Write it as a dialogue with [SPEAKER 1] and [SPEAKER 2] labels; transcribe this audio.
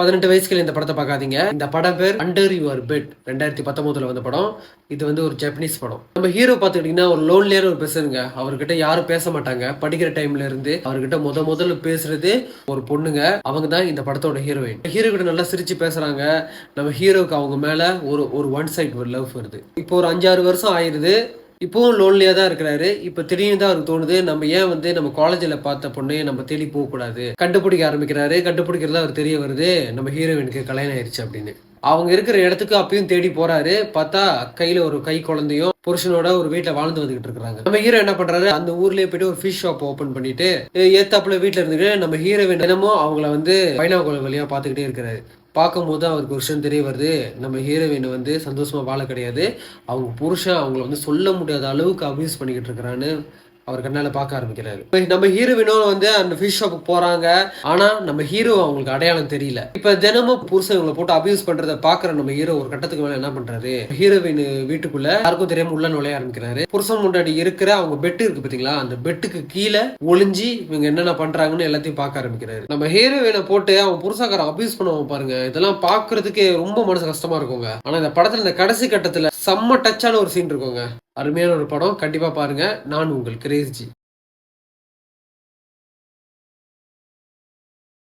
[SPEAKER 1] 18 வயசுக்கு இந்த படத்தை பார்க்காதீங்க. இந்த படம் பேர் அண்டர் யுவர் பெட். 2019 வந்த படம். இது வந்து ஒரு ஜப்பனீஸ் படம். நம்ம ஹீரோ பார்த்துக்கிட்டீங்கன்னா ஒரு லோன்லியான ஒரு பெர்சனுங்க. அவர்கிட்ட யாரும் பேச மாட்டாங்க. படிக்கிற டைம்ல இருந்து அவர்கிட்ட முதல்ல பேசுறது ஒரு பொண்ணுங்க. அவங்க தான் இந்த படத்தோட ஹீரோயின். ஹீரோ கிட்ட நல்லா சிரிச்சு பேசுறாங்க. நம்ம ஹீரோக்கு அவங்க மேல ஒரு ஒன் சைட் ஒரு லவ் வருது. இப்போ ஒரு 5-6 வருஷம் ஆயிருது. இப்பவும் லோன்லியா தான் இருக்கிறாரு. இப்ப திடீர்னு தான் அவருக்கு தோணுது, நம்ம ஏன் வந்து நம்ம காலேஜ்ல பார்த்த பொண்ணையே நம்ம தேடி போக கூடாது. கண்டுபிடிக்க ஆரம்பிக்கிறாரு. கண்டுபிடிக்கிறதா அவர் தெரிய வருது, நம்ம ஹீரோயினுக்கு கல்யாணம் ஆயிடுச்சு அப்படின்னு. அவங்க இருக்கிற இடத்துக்கு அப்பயும் தேடி போறாரு. பார்த்தா கையில ஒரு கை குழந்தையும் புருஷனோட ஒரு வீட்டுல வாழ்ந்து வந்துகிட்டு இருக்காங்க. நம்ம ஹீரோ என்ன பண்றாரு, அந்த ஊர்லயே போயிட்டு ஒரு ஃபிஷ் ஷாப் ஓபன் பண்ணிட்டு ஏத்தாப்புல வீட்டுல இருந்துட்டு நம்ம ஹீரோயின் தினமும் அவங்கள வந்து பைனாகுலர் வழியா பாத்துக்கிட்டே இருக்கிறாரு. பார்க்கும்போது அவருக்கு ஒரு விஷயம் தெரிய வருது, நம்ம ஹீரோயின் வந்து சந்தோஷமா வாழ கிடையாது, அவங்க புருஷன் அவங்கள வந்து சொல்ல முடியாத அளவுக்கு அபியூஸ் பண்ணிக்கிட்டு இருக்கிறான்னு அவர் கண்ணால பார்க்க ஆரம்பிக்கிறாரு. நம்ம ஹீரோவினும் வந்து அந்த ஃபிஷ் ஷாப்புக்கு போறாங்க. ஆனா நம்ம ஹீரோ அவங்களுக்கு அடையாளம் தெரியல. இப்ப தினமும் புருஷன் இவங்களை போட்டு அபியூஸ் பண்றத பாக்குற நம்ம ஹீரோ ஒரு கட்டத்துக்கு மேல என்ன பண்றாரு, ஹீரோவின் வீட்டுக்குள்ள யாருக்கும் தெரியாம உள்ள நுழைய ஆரம்பிக்கிறாரு. புருஷன் முன்னாடி இருக்கிற அவங்க பெட் இருக்கு பாத்தீங்களா, அந்த பெட்டுக்கு கீழே ஒளிஞ்சி இவங்க என்னென்ன பண்றாங்கன்னு எல்லாத்தையும் பார்க்க ஆரம்பிக்கிறாரு. நம்ம ஹீரோவினை போட்டு அவன் புருஷக்காரன் அபியூஸ் பண்ணுவான் பாருங்க. இதெல்லாம் பாக்குறதுக்கு ரொம்ப மனசு கஷ்டமா இருக்குங்க. ஆனா இந்த படத்துல இந்த கடைசி கட்டத்துல செம்ம டச்சான ஒரு சீன் இருக்குங்க. அருமையான ஒரு படம். கண்டிப்பா பாருங்க. நான் உங்கள் கிரேஸ்ஜி.